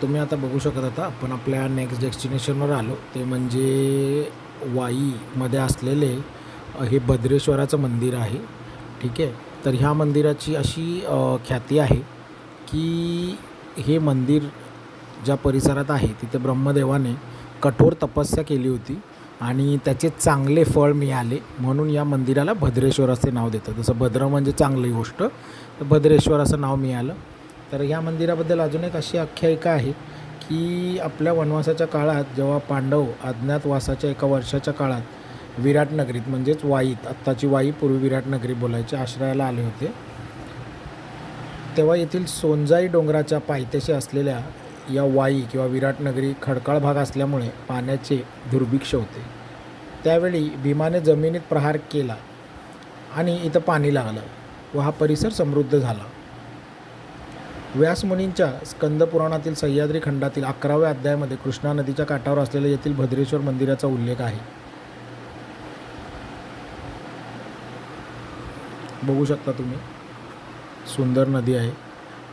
तुम्ही आता बघू शकत आता आपण आपल्या नेक्स्ट डेस्टिनेशनवर आलो ते म्हणजे वाईमध्ये असलेले हे भद्रेश्वराचं मंदिर आहे. ठीक आहे. तर ह्या मंदिराची अशी ख्याती आहे की हे मंदिर ज्या परिसरात आहे तिथे ब्रह्मदेवाने कठोर तपस्या केली होती आणि त्याचे चांगले फळ मिळाले म्हणून या मंदिराला भद्रेश्वर असे नाव देतात. जसं भद्र म्हणजे चांगली गोष्ट, तर भद्रेश्वर असं नाव मिळालं. तर ह्या मंदिराबद्दल अजून एक अशी आख्यायिका आहे की आपल्या वनवासाच्या काळात जेव्हा पांडव अज्ञातवासाच्या एका वर्षाच्या काळात विराटनगरीत म्हणजेच वाईत, आत्ताची वाई पूर्वी विराटनगरी बोलायचे, आश्रयाला आले होते, तेव्हा येथील सोनजाई डोंगराच्या पायथ्याशी असलेल्या या वाई किंवा विराटनगरी खडकाळ भाग असल्यामुळे पाण्याचे दुर्भिक्ष होते. त्यावेळी भीमाने जमिनीत प्रहार केला आणि इथं पाणी लागलं व हा परिसर समृद्ध झाला. व्यासमुनींच्या स्कंदपुराणातील सह्याद्री खंडातील 11व्या अध्यायामध्ये कृष्णा नदीच्या काठावर असलेल्या येथील भद्रेश्वर मंदिराचा उल्लेख आहे. बघू शकता तुम्ही, सुंदर नदी आहे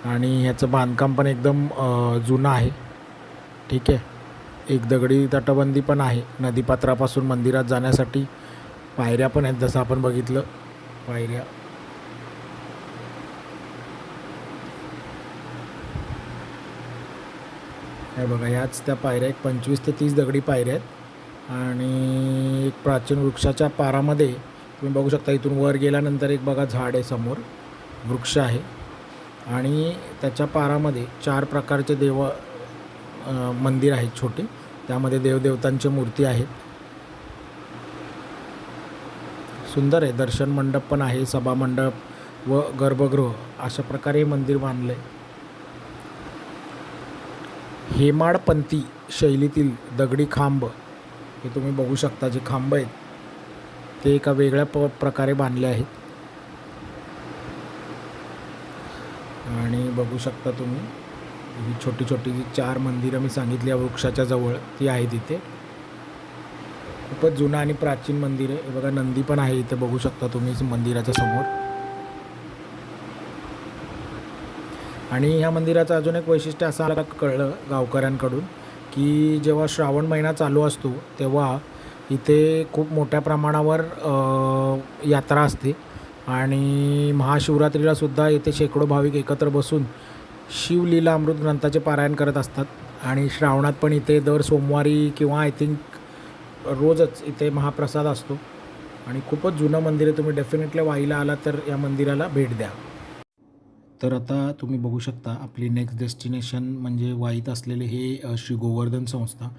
आणि ह्याचं बांधकाम पण एकदम जुनं आहे. ठीक आहे. एक दगडी तटबंदी पण आहे. नदीपात्रापासून मंदिरात जाण्यासाठी पायऱ्या पण आहेत, जसं आपण बघितलं पायऱ्या. हे बघा, ह्याच त्या पायऱ्या, एक 25 ते 30 दगडी पायऱ्या आहेत आणि एक प्राचीन वृक्षाच्या पारामध्ये तुम्ही बघू शकता. इथून वर गेल्यानंतर एक बघा झाड आहे, समोर वृक्ष आहे आणि त्याच्या पारामध्ये 4 प्रकारचे मंदिर आहेत छोटे. त्यामध्ये देवदेवतांच्या मूर्ती आहेत. सुंदर आहे. दर्शन मंडप पण आहे, सभामंडप व गर्भगृह अशा प्रकारे हे मंदिर बांधलं आहे. हेमाडपंथी शैलीतील दगडी खांब हे तुम्ही बघू शकता. जे खांब आहेत ते एका वेगळ्या प्रकारे बांधले आहेत आणि बघू शकता तुम्ही ही छोटी छोटी जी 4 मंदिरं मी सांगितली या वृक्षाच्या जवळ ती आहे तिथे. खूपच जुनं आणि प्राचीन मंदिर आहे. हे बघा, नंदी पण आहे इथे, बघू शकता तुम्ही मंदिराच्या समोर. आणि ह्या मंदिराचं अजून एक वैशिष्ट्य असं मला कळलं गावकऱ्यांकडून की जेव्हा श्रावण महिना चालू असतो तेव्हा इथे खूप मोठ्या प्रमाणावर यात्रा असते आणि महाशिवरात्रीलासुद्धा इथे शेकडो भाविक एकत्र बसून शिवलीला अमृत ग्रंथाचे पारायण करत असतात. आणि श्रावणात पण इथे दर सोमवारी किंवा आय थिंक रोजच इथे महाप्रसाद असतो आणि खूपच जुनं मंदिर आहे. तुम्ही डेफिनेटली वाईला आला तर या मंदिराला भेट द्या. तर आता तुम्ही बघू शकता आपली नेक्स्ट डेस्टिनेशन म्हणजे वाईत असलेले हे श्री गोवर्धन संस्था.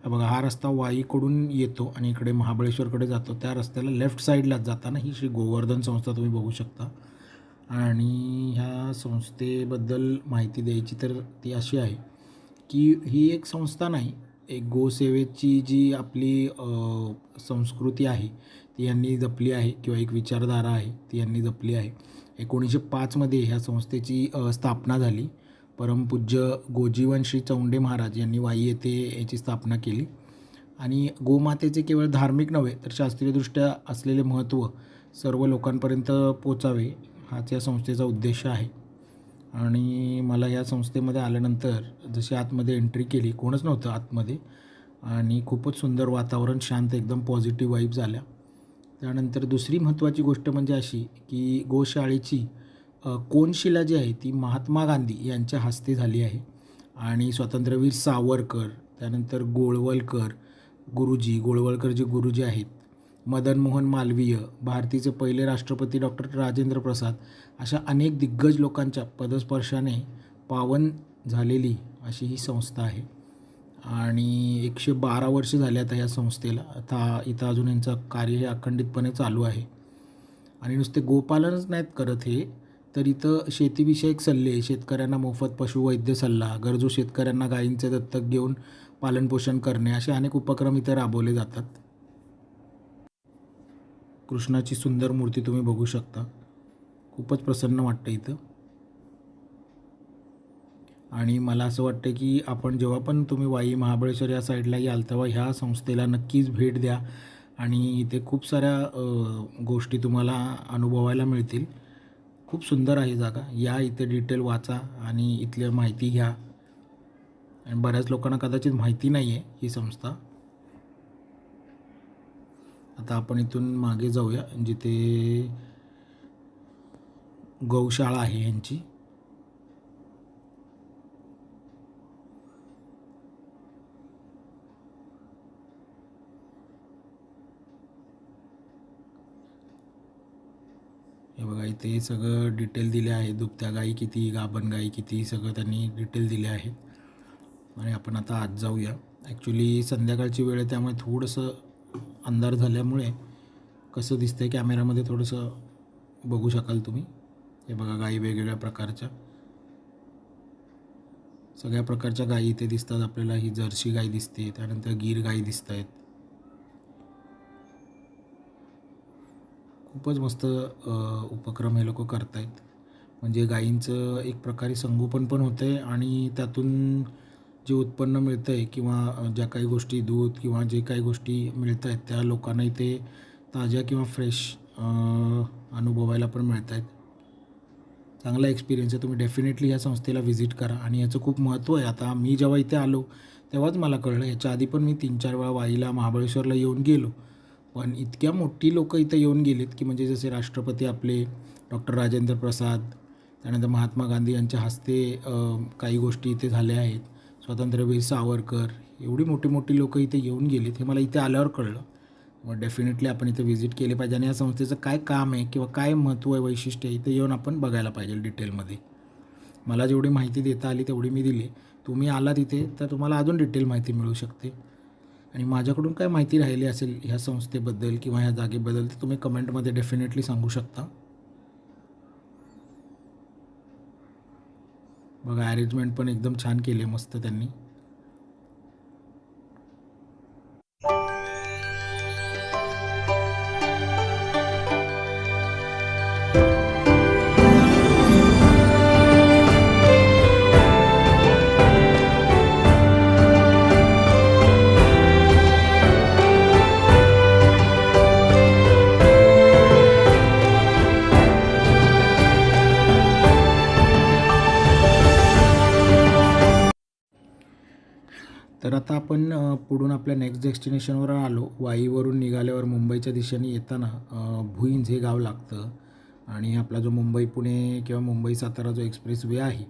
बघा, हा रस्ता वाईकडून येतो आणि इकडे महाबळेश्वरकडे जातो. त्या रस्त्याला लेफ्ट साईडलाच जाताना ही श्री गोवर्धन संस्था तुम्ही बघू शकता. आणि ह्या संस्थेबद्दल माहिती द्यायची तर ती अशी आहे की ही एक संस्था नाही, एक गोसेवेची जी आपली संस्कृती आहे ती यांनी जपली आहे किंवा एक विचारधारा आहे ती यांनी जपली आहे. 1905मध्ये ह्या संस्थेची स्थापना झाली. परमपूज्य गोजीवन श्री चौंडे महाराज यांनी वाई येथे याची स्थापना केली. आणि गोमातेचे केवळ धार्मिक नव्हे तर शास्त्रीयदृष्ट्या असलेले महत्त्व सर्व लोकांपर्यंत पोचावे हाच या संस्थेचा उद्देश आहे. आणि मला या संस्थेमध्ये आल्यानंतर जशी आतमध्ये एंट्री केली, कोणच नव्हतं आतमध्ये आणि खूपच सुंदर वातावरण, शांत, एकदम पॉझिटिव्ह वाईब्स आल्या. त्यानंतर दुसरी महत्त्वाची गोष्ट म्हणजे अशी की गोशाळेची कोनशिला जी आहे ती महात्मा गांधी यांच्या हस्ते झाली आहे. आणि स्वातंत्र्यवीर सावरकर, त्यानंतर गोळवळकर जे गुरुजी आहेत, मदन मोहन मालवीय, भारतीचे पहिले राष्ट्रपती डॉक्टर राजेंद्र प्रसाद, अशा अनेक दिग्गज लोकांच्या पदस्पर्शाने पावन झालेली अशी ही संस्था आहे. आणि 112 वर्ष झाले आता या संस्थेला. आता इथं अजून यांचं कार्य हे अखंडितपणे चालू आहे. आणि नुसते गोपालनच नाहीत करत हे, तर इथं शेतीविषयक सल्ले, शेतकऱ्यांना मोफत पशुवैद्य सल्ला, गरजू शेतकऱ्यांना गायींचे दत्तक घेऊन पालनपोषण करणे असे अनेक उपक्रम इथं राबवले जातात. कृष्णाची सुंदर मूर्ती तुम्ही बघू शकता. खूपच प्रसन्न वाटतं इथं. आणि मला असं वाटतं की आपण जेव्हा पण तुम्ही वाई, महाबळेश्वर या साईडला याल तेव्हा ह्या संस्थेला नक्कीच भेट द्या आणि इथे खूप साऱ्या गोष्टी तुम्हाला अनुभवायला मिळतील. खूप सुंदर आहे जागा. या इथे डिटेल वाचा आणि इथली माहिती घ्या आणि बऱ्याच लोकांना कदाचित माहिती नाही आहे ही संस्था. आता आपण इथून मागे जाऊया जिथे गौशाळा आहे यांची. हे बघा इथे सगळं डिटेल दिले आहे. दुभत्या गाई किती, गाभण गाई किती, सगळं त्यांनी डिटेल दिले आहे. आणि आपण आता आत जाऊया. ॲक्च्युली संध्याकाळची वेळ आहे त्यामुळे थोडंसं अंधार झाल्यामुळे कसं दिसतंय कॅमेरामध्ये थोडंसं बघू शकाल तुम्ही. हे बघा गाई वेगवेगळ्या प्रकारच्या, सगळ्या प्रकारच्या गायी इथे दिसतात आपल्याला. ही जर्सी गाय दिसते, त्यानंतर गीर गाई दिसत आहेत. खूपच मस्त उपक्रम हे लोक करत आहेत. म्हणजे गायींचं एक प्रकारे संगोपन पण होतं आहे आणि त्यातून जे उत्पन्न मिळतं आहे किंवा ज्या काही गोष्टी दूध किंवा जे काही गोष्टी मिळत आहेत त्या लोकांना इथे ताज्या किंवा फ्रेश अनुभवायला पण मिळत आहेत. चांगला एक्सपिरियन्स आहे. तुम्ही डेफिनेटली या संस्थेला व्हिजिट करा आणि याचं खूप महत्त्व आहे. आता मी जेव्हा इथे आलो तेव्हाच मला कळलं. ह्याच्या आधी पण मी 3-4 वेळा वाईला, महाबळेश्वरला येऊन गेलो. पण इतक्या मोठी लोकं इथं येऊन गेलीत की म्हणजे जसे राष्ट्रपती आपले डॉक्टर राजेंद्र प्रसाद, त्यानंतर महात्मा गांधी यांच्या हस्ते काही गोष्टी इथे झाल्या आहेत. स्वातंत्र्यवीर सावरकर, एवढी मोठी मोठी लोकं इथे येऊन गेलीत हे मला इथे आल्यावर कळलं. मग डेफिनेटली आपण इथे व्हिजिट केले पाहिजे आणि या संस्थेचं काय काम आहे किंवा काय महत्त्व आहे, वैशिष्ट्य आहे, इथे येऊन आपण बघायला पाहिजे डिटेलमध्ये. मला जेवढी माहिती देता आली तेवढी मी दिली. तुम्ही आला तिथे तर तुम्हाला अजून डिटेल माहिती मिळू शकते. आणि माझ्याकडून काय माहिती राहिली असेल ह्या संस्थेबद्दल किंवा ह्या जागेबद्दल तर तुम्ही कमेंटमध्ये डेफिनेटली सांगू शकता. बघा अरेंजमेंट पण एकदम छान केली आहे, मस्त त्यांनी. तर आता आपण पुढून आपल्या नेक्स्ट डेस्टिनेशनवर आलो. वाईवरून निघाल्यावर मुंबईच्या दिशेने येताना भुईंज हे गाव लागतं आणि आपला जो मुंबई पुणे किंवा मुंबई सातारा जो एक्सप्रेस वे आहे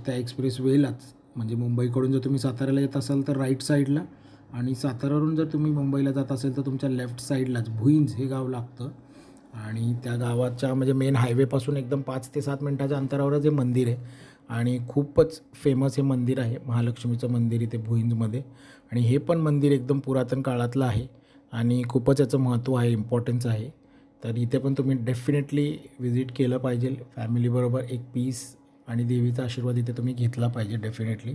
त्या एक्सप्रेस वेलाच म्हणजे मुंबईकडून जर तुम्ही साताऱ्याला येत असाल तर राईट साईडला आणि साताऱ्यावरून जर तुम्ही मुंबईला जात असेल तर तुमच्या लेफ्ट साईडलाच भुईंज हे गाव लागतं. आणि त्या गावाच्या म्हणजे मेन हायवेपासून एकदम 5 ते 7 मिनटाच्या अंतरावरच हे मंदिर आहे आणि खूपच फेमस हे मंदिर आहे. महालक्ष्मीचं मंदिर इथे भुईंजमध्ये आणि हे पण मंदिर एकदम पुरातन काळातलं आहे आणि खूपच याचं महत्त्व आहे, इम्पॉर्टन्स आहे. तर इथे पण तुम्ही डेफिनेटली व्हिजिट केलं पाहिजे फॅमिलीबरोबर. एक पीस आणि देवीचा आशीर्वाद इथे तुम्ही घेतला पाहिजे डेफिनेटली.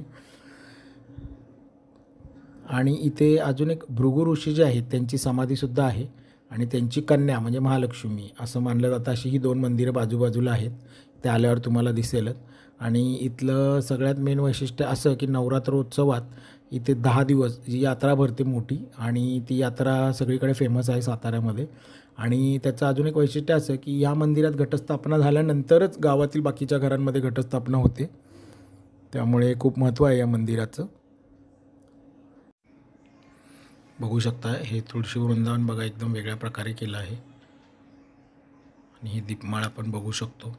आणि इथे अजून एक भृगु ऋषी जे आहेत त्यांची समाधीसुद्धा आहे आणि त्यांची कन्या म्हणजे महालक्ष्मी असं मानलं जातं. अशी ही 2 मंदिरं बाजूबाजूला आहेत, ते आल्यावर तुम्हाला दिसेलच. आणि इथलं सगळ्यात मेन वैशिष्ट्य असं की नवरात्रोत्सवात इथे 10 दिवस जी यात्रा भरते मोठी आणि ती यात्रा सगळीकडे फेमस आहे साताऱ्यामध्ये. आणि त्याचं अजून एक वैशिष्ट्य असं की या मंदिरात घटस्थापना झाल्यानंतरच गावातील बाकीच्या घरांमध्ये घटस्थापना होते, त्यामुळे खूप महत्त्व आहे या मंदिराचं. बघू शकता हे तुळशी वृंदावन बघा एकदम वेगळ्या प्रकारे केलं आहे आणि ही दीपमाळ आपण बघू शकतो.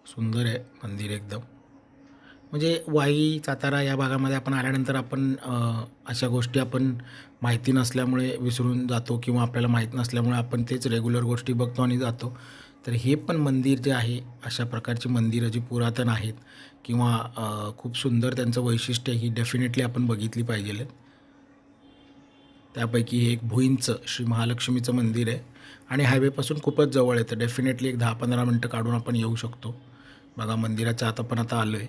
सुंदर आहे मंदिर एकदम. म्हणजे वाई, सातारा या भागामध्ये आपण आल्यानंतर आपण अशा गोष्टी आपण माहिती नसल्यामुळे विसरून जातो किंवा आपल्याला माहीत नसल्यामुळे आपण तेच रेग्युलर गोष्टी बघतो आणि जातो. तर हे पण मंदिर जे आहे अशा प्रकारची मंदिरं जी पुरातन आहेत किंवा खूप सुंदर त्यांचं वैशिष्ट्य ही डेफिनेटली आपण बघितली पाहिजे. त्यापैकी हे एक भुईंजचं श्री महालक्ष्मीचं मंदिर आहे आणि हायवेपासून खूपच जवळ आहे. तर डेफिनेटली एक 10-15 मिनटं काढून आपण येऊ शकतो. बघा मंदिराच्या आत आपण आता आलो आहे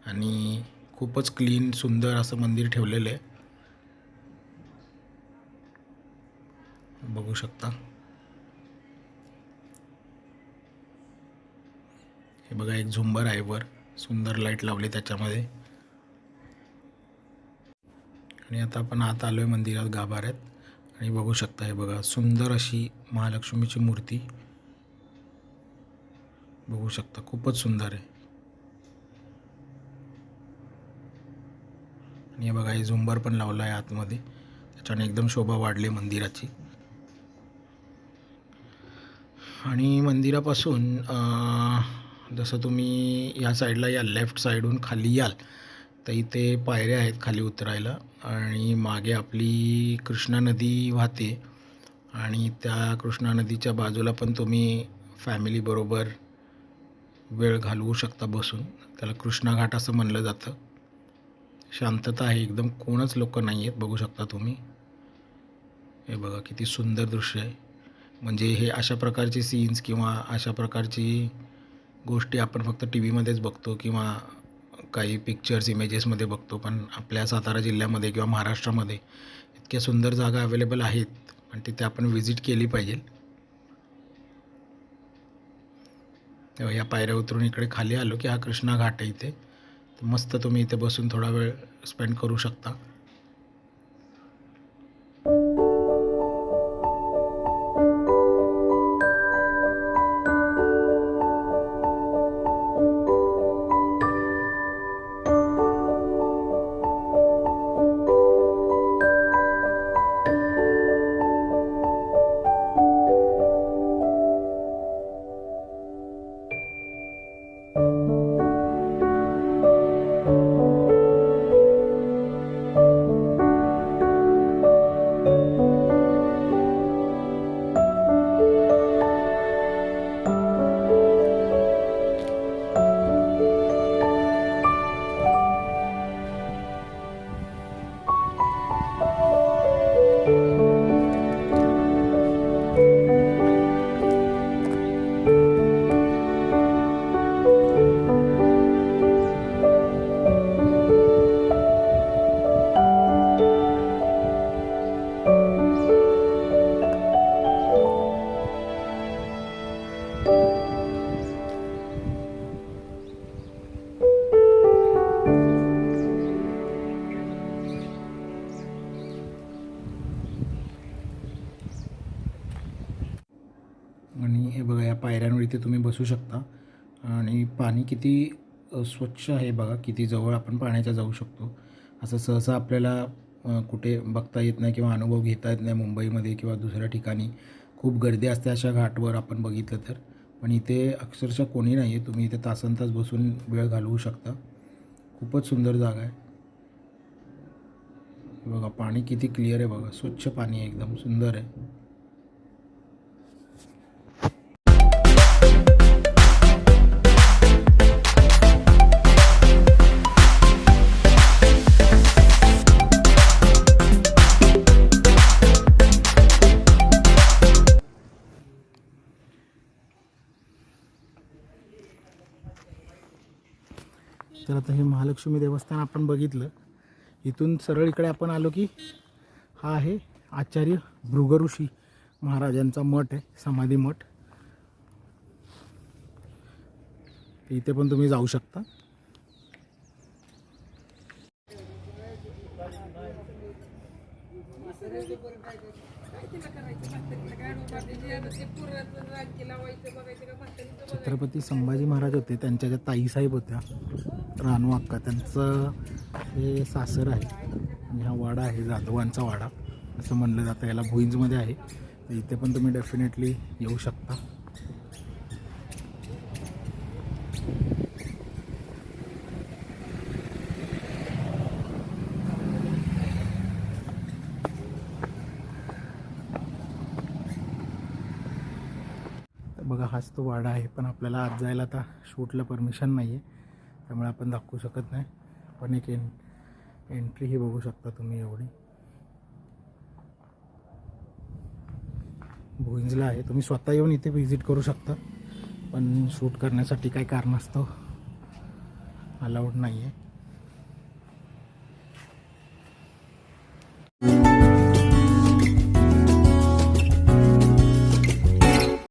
आणि खूपच क्लीन सुंदर असं मंदिर ठेवलेलं आहे, बघू शकता. हे बघा एक झुंबर आहे वर, सुंदर लाईट लावली त्याच्यामध्ये. आणि आता आपण आत आलो आहे मंदिरात गाभाऱ्यात आणि बघू शकता हे बघा सुंदर अशी महालक्ष्मीची मूर्ती बघू शकता, खूपच सुंदर आहे. आणि हे बघा, हे झुंबर पण लावलं आहे आतमध्ये, त्याच्याने एकदम शोभा वाढली मंदिराची. आणि मंदिरापासून जसं तुम्ही या साईडला याल, लेफ्ट साईडहून खाली याल, तर इथे पायऱ्या आहेत खाली उतरायला. आणि मागे आपली कृष्णा नदी वाहते आणि त्या कृष्णा नदीच्या बाजूला पण तुम्ही फॅमिलीबरोबर वेळ घालवू शकता बसून. त्याला कृष्णा घाट असं म्हणलं जातं. शांतता आहे एकदम, कोणच लोक नाही आहेत, बघू शकता तुम्ही. हे बघा किती सुंदर दृश्य आहे. म्हणजे हे अशा प्रकारचे सीन्स किंवा अशा प्रकारची गोष्टी आपण फक्त टी व्हीमध्येच बघतो किंवा काही पिक्चर्स इमेजेसमध्ये बघतो, पण आपल्या सातारा जिल्ह्यामध्ये किंवा महाराष्ट्रामध्ये इतक्या सुंदर जागा अवेलेबल आहेत आणि तिथे आपण व्हिजिट केली पाहिजे. तेव्हा या पायऱ्या उतरून इकडे खाली आलो की हा कृष्णा घाट आहे इथे. तर मस्त तुम्ही इथे बसून थोडा वेळ स्पेंड करू शकता. आणि हे बघा, या पायऱ्यांवर इथे तुम्ही बसू शकता. आणि पाणी किती स्वच्छ आहे बघा, किती जवळ आपण पाण्याच्या जाऊ शकतो. असं सहसा आपल्याला कुठे बघता येत नाही किंवा अनुभव घेता येत नाही. मुंबईमध्ये किंवा दुसऱ्या ठिकाणी खूप गर्दी असते अशा घाटवर आपण बघितलं तर, पण इथे अक्षरशः कोणी नाही आहे. तुम्ही इथे तासनतास बसून वेळ घालवू शकता. खूपच सुंदर जागा आहे. बघा पाणी किती क्लिअर आहे बघा, स्वच्छ पाणी आहे, एकदम सुंदर आहे. तर आता हे महालक्ष्मी देवस्थान आपण बघितलं. इथून सरळ इकडे आपण आलो की हा आहे आचार्य भृगऋषी महाराजांचा मठ आहे, समाधी मठ. इथे पण तुम्ही जाऊ शकता. छत्रपती संभाजी महाराज होते, त्यांच्या ज्या ताईसाहेब होत्या रानू अक्का, त्यांचं हे सासर आहे. आणि हा वाडा आहे जाधवांचा वाडा असं म्हणलं जातं. याला भुईंजमध्ये आहे. तर इथे पण तुम्ही डेफिनेटली येऊ शकता. बघा हाच तो वाडा आहे, पण आपल्याला आत जायला आता शूटला परमिशन नाही आहे, त्यामुळे आपण दाखवू शकत नाही. पण एक एंट्री ही बघू शकता तुम्ही, एवढी भुईंजला आहे. तुम्ही स्वतः येऊन इथे व्हिजिट करू शकता, पण शूट करण्यासाठी काही कारणास्तव अलाउड नाही आहे.